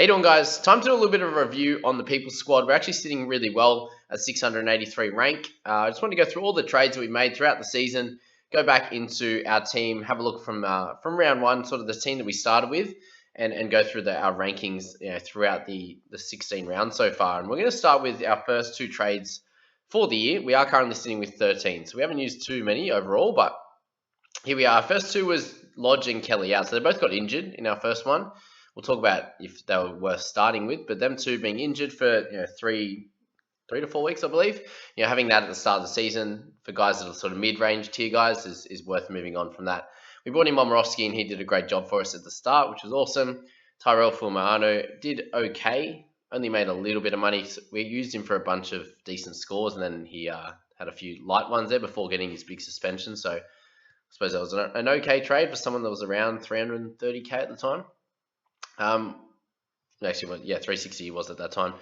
Hey doing guys, time to do a little bit of a review on the People squad. We're actually sitting really well at 683 rank. I just want to go through all the trades that we made throughout the season, go back into our team, have a look from round one, sort of the team that we started with, and go through our rankings throughout the 16 rounds so far. And we're going to start with our first two trades for the year. We are currently sitting with 13, so we haven't used too many overall, but here we are. First two was Lodge and Kelly out, so they both got injured in our first one. We'll talk about if they were worth starting with, but them two being injured for 3 to 4 weeks, I believe. Having that at the start of the season for guys that are sort of mid-range tier guys is worth moving on from that. We brought in Momorowski and he did a great job for us at the start, which was awesome. Tyrell Fulmano did okay, only made a little bit of money. We used him for a bunch of decent scores, and then he had a few light ones there before getting his big suspension. So I suppose that was an okay trade for someone that was around 330k at the time. Actually, 360 was at that time.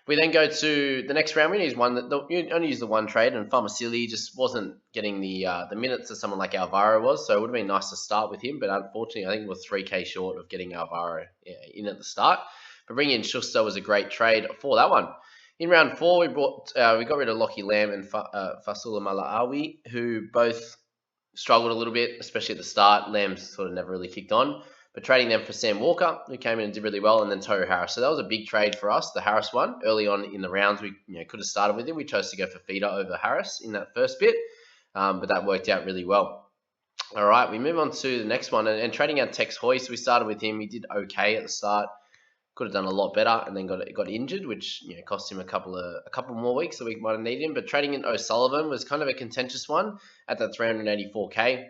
We then go to the next round. We use one that you only use the one trade, and Farmasili just wasn't getting the minutes that someone like Alvaro was. So it would have been nice to start with him, but unfortunately, I think it was 3k short of getting Alvaro in at the start. But bringing in Schuster was a great trade for that one. In round 4, we got rid of Lockie Lamb and Fasula Malaawi, who both struggled a little bit, especially at the start. Lamb sort of never really kicked on. But trading them for Sam Walker, who came in and did really well, and then Tohu Harris. So that was a big trade for us, the Harris one. Early on in the rounds, we could have started with him. We chose to go for Feeder over Harris in that first bit, but that worked out really well. All right, we move on to the next one, and trading out Tex Hoy. So we started with him. He did okay at the start. Could have done a lot better, and then got injured, which cost him a couple more weeks that we might have needed him. But trading in O'Sullivan was kind of a contentious one at that 384k.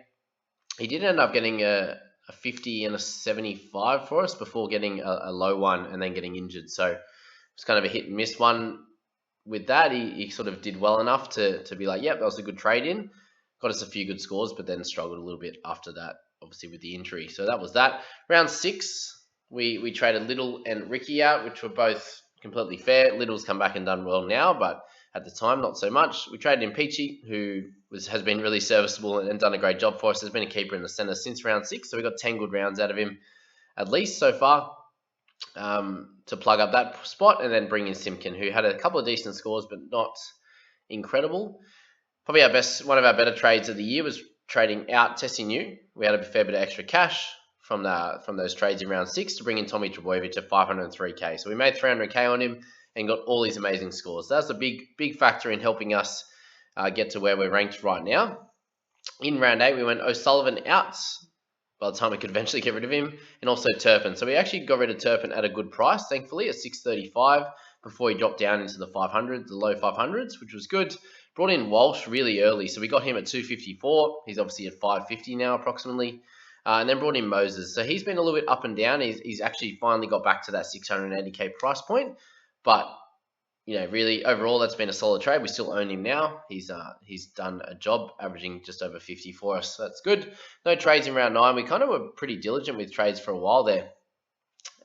He did end up getting a 50 and a 75 for us before getting a low one and then getting injured. So it's kind of a hit and miss one with that. He sort of did well enough to be like, yep, that was a good trade in. Got us a few good scores, but then struggled a little bit after that, obviously with the injury. So that was that. Round 6, we traded Little and Ricky out, which were both completely fair. Little's come back and done well now, but at the time, not so much. We traded in Peachy, who has been really serviceable and done a great job for us. Has been a keeper in the centre since round 6, so we got 10 good rounds out of him, at least so far, to plug up that spot, and then bring in Simpkin, who had a couple of decent scores, but not incredible. Probably one of our better trades of the year was trading out Tessie New. We had a fair bit of extra cash from those trades in round 6 to bring in Tommy Trebojevic to 503k. So we made 300k on him and got all these amazing scores. That's a big factor in helping us get to where we're ranked right now. In round 8, we went O'Sullivan out by the time we could eventually get rid of him, and also Turpin. So we actually got rid of Turpin at a good price, thankfully, at 635 before he dropped down into the 500s, the low 500s, which was good. Brought in Walsh really early, so we got him at 254. He's obviously at 550 now, approximately. And then brought in Moses. So he's been a little bit up and down. He's actually finally got back to that 680k price point. But, really, overall, that's been a solid trade. We still own him now. He's done a job, averaging just over 50 for us. So that's good. No trades in round 9. We kind of were pretty diligent with trades for a while there.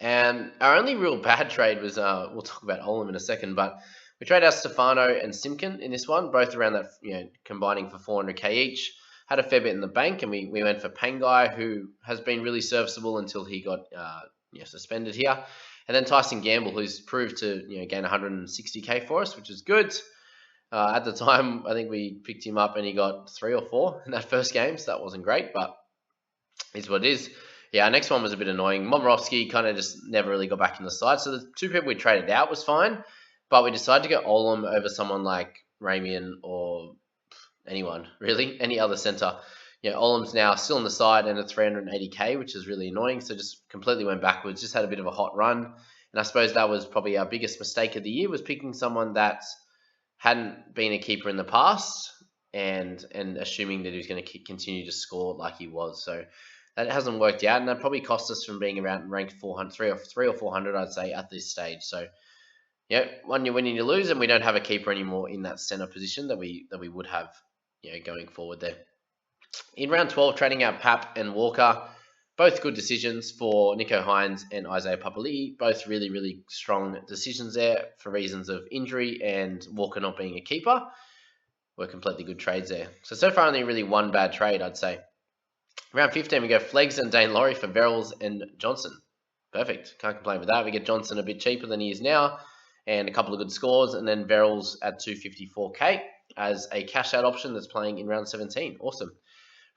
And our only real bad trade was, we'll talk about Olam in a second, but we traded out Stefano and Simpkin in this one, both around that, combining for 400k each. Had a fair bit in the bank, and we went for Pangai, who has been really serviceable until he got suspended here. And then Tyson Gamble, who's proved to gain 160k for us, which is good. At the time, I think we picked him up and he got 3 or 4 in that first game, so that wasn't great, but it's what it is. Yeah, our next one was a bit annoying. Momorowski kind of just never really got back in the side. So the two people we traded out was fine, but we decided to go Olam over someone like Ramian or anyone, really, any other centre. Olam's now still on the side and at 380k, which is really annoying. So just completely went backwards, just had a bit of a hot run. And I suppose that was probably our biggest mistake of the year, was picking someone that hadn't been a keeper in the past and assuming that he was going to continue to score like he was. So that hasn't worked out, and that probably cost us from being around ranked 400, 3 or 400, I'd say, at this stage. So one you win and you lose, and we don't have a keeper anymore in that centre position that we would have going forward there. In round 12, trading out Pap and Walker, both good decisions for Nico Hines and Isaiah Papali'i. Both really, really strong decisions there for reasons of injury and Walker not being a keeper. Were completely good trades there. So far only really one bad trade, I'd say. Round 15, we go Flegs and Dane Laurie for Verrills and Johnson. Perfect. Can't complain with that. We get Johnson a bit cheaper than he is now, and a couple of good scores, and then Verrills at 254k as a cash out option that's playing in round 17. Awesome.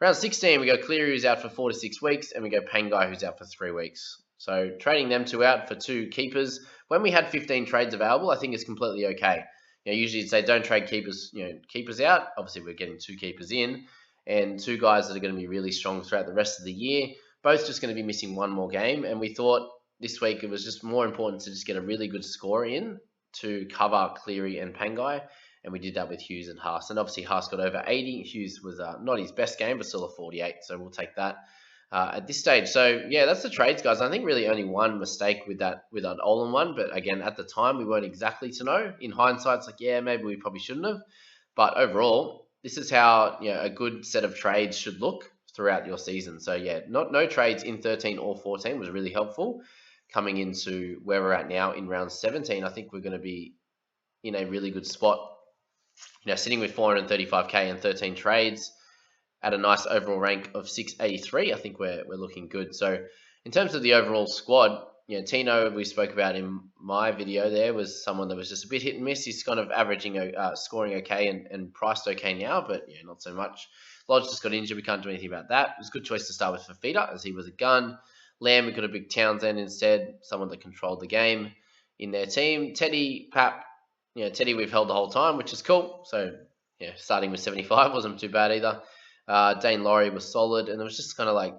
Round 16, we go Cleary, who's out for 4 to 6 weeks, and we go Pangai, who's out for 3 weeks. So trading them two out for two keepers. When we had 15 trades available, I think it's completely okay. Usually you'd say don't trade keepers, keepers out. Obviously, we're getting two keepers in, and two guys that are going to be really strong throughout the rest of the year. Both just going to be missing one more game, and we thought this week it was just more important to just get a really good score in to cover Cleary and Pangai. And we did that with Hughes and Haas. And obviously Haas got over 80. Hughes was not his best game, but still a 48. So we'll take that at this stage. So yeah, that's the trades, guys. I think really only one mistake with that Olin one. But again, at the time, we weren't exactly to know. In hindsight, it's like, yeah, maybe we probably shouldn't have. But overall, this is how a good set of trades should look throughout your season. So yeah, no trades in 13 or 14 was really helpful. Coming into where we're at now in round 17, I think we're going to be in a really good spot. Sitting with 435k and 13 trades at a nice overall rank of 683, I think we're looking good. So in terms of the overall squad, Tino, we spoke about in my video there, was someone that was just a bit hit and miss. He's kind of averaging, scoring okay and priced okay now, but not so much. Lodge just got injured. We can't do anything about that. It was a good choice to start with Fafita, as he was a gun. Lamb, we got a big Townsend instead, someone that controlled the game in their team. Teddy, Pap, Teddy we've held the whole time, which is cool. So, starting with 75 wasn't too bad either. Dane Laurie was solid, and it was just kind of like,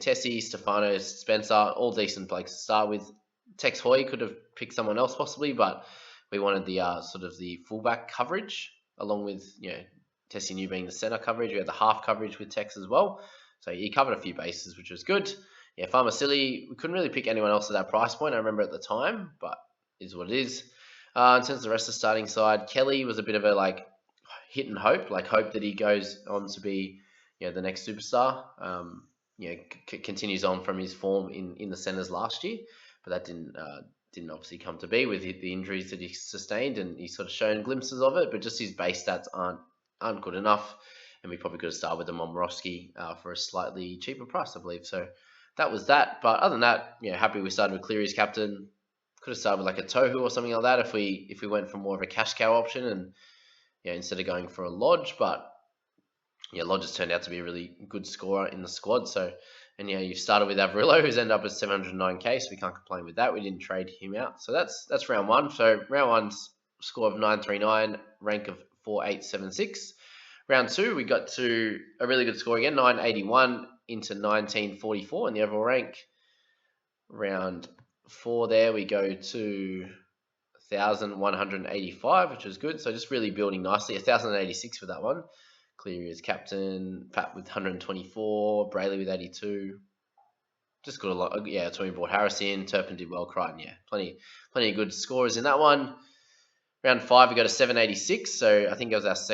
Tessie, Stefano, Spencer, all decent blokes to start with. Tex Hoy could have picked someone else possibly, but we wanted the sort of the fullback coverage, along with, Tessie New being the centre coverage. We had the half coverage with Tex as well. So he covered a few bases, which was good. Yeah, Farmasili, we couldn't really pick anyone else at that price point, I remember at the time, but is what it is. In terms of the rest of the starting side, Kelly was a bit of a hit and hope that he goes on to be the next superstar. Continues on from his form in the centres last year, but that didn't obviously come to be with the injuries that he sustained, and he's sort of shown glimpses of it, but just his base stats aren't good enough, and we probably could have started with him on Morosky for a slightly cheaper price, I believe. So that was that. But other than that, happy we started with Cleary's captain. Could have started with a Tohu or something like that if we went for more of a cash cow option and instead of going for a Lodge. But Lodge has turned out to be a really good scorer in the squad. So you started with Averillo, who's ended up at 709k, so we can't complain with that. We didn't trade him out. So that's round one. So round one's score of 939, rank of 4876. Round two, we got to a really good score again, 981 into 1944 in the overall rank. Round 4 there, we go to 1,185, which was good. So just really building nicely. 1,086 for that one. Cleary as captain, Pat with 124, Brayley with 82. Just got a lot. That's when we brought Harris in. Turpin did well. Crichton, plenty of good scores in that one. Round 5, we got a 786. So I think it was that's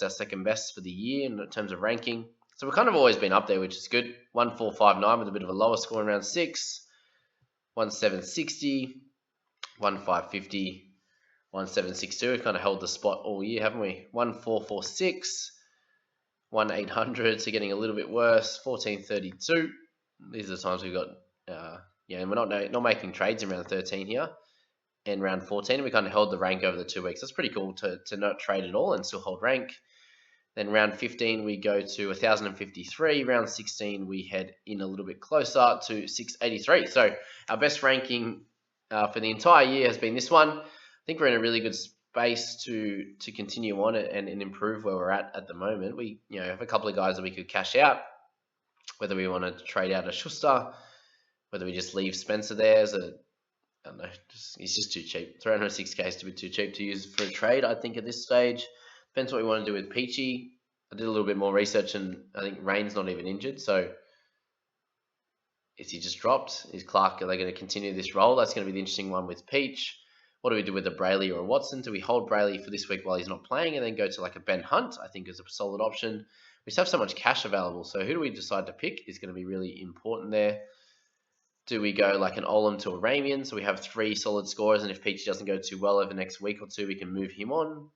our second best for the year in terms of ranking. So we've kind of always been up there, which is good. 1459 with a bit of a lower score in round 6. 1760, 1550, 1762. We've kind of held the spot all year, haven't we? 1446, 1800. So getting a little bit worse. 1432. These are the times we've got. And we're not making trades in round 13 here. And round 14, we kind of held the rank over the 2 weeks. That's pretty cool to not trade at all and still hold rank. Then round 15, we go to 1,053. Round 16, we head in a little bit closer to 683. So our best ranking for the entire year has been this one. I think we're in a really good space to continue on and improve where we're at the moment. We have a couple of guys that we could cash out, whether we want to trade out a Schuster, whether we just leave Spencer there as a, I don't know, he's just too cheap. 306k is to be too cheap to use for a trade, I think, at this stage. Depends what we want to do with Peachy. I did a little bit more research, and I think Rain's not even injured. So is he just dropped? Is Clark, are they going to continue this role? That's going to be the interesting one with Peach. What do we do with a Brayley or a Watson? Do we hold Brayley for this week while he's not playing and then go to a Ben Hunt? I think is a solid option. We just have so much cash available. So who do we decide to pick is going to be really important there. Do we go an Olam to a Ramian? So we have 3 solid scorers, and if Peachy doesn't go too well over the next week or two, we can move him on.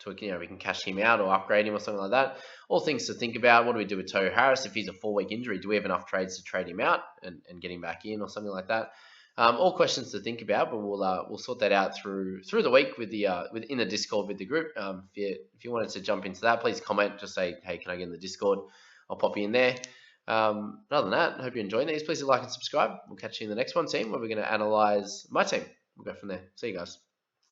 We can cash him out or upgrade him or something like that. All things to think about. What do we do with Tohu Harris if he's a 4-week injury? Do we have enough trades to trade him out and get him back in or something like that? All questions to think about, but we'll sort that out through the week with the within the Discord with the group. If you wanted to jump into that, please comment. Just say, hey, can I get in the Discord? I'll pop you in there. Other than that, I hope you're enjoying these. Please like and subscribe. We'll catch you in the next one, team, where we're going to analyze my team. We'll go from there. See you guys.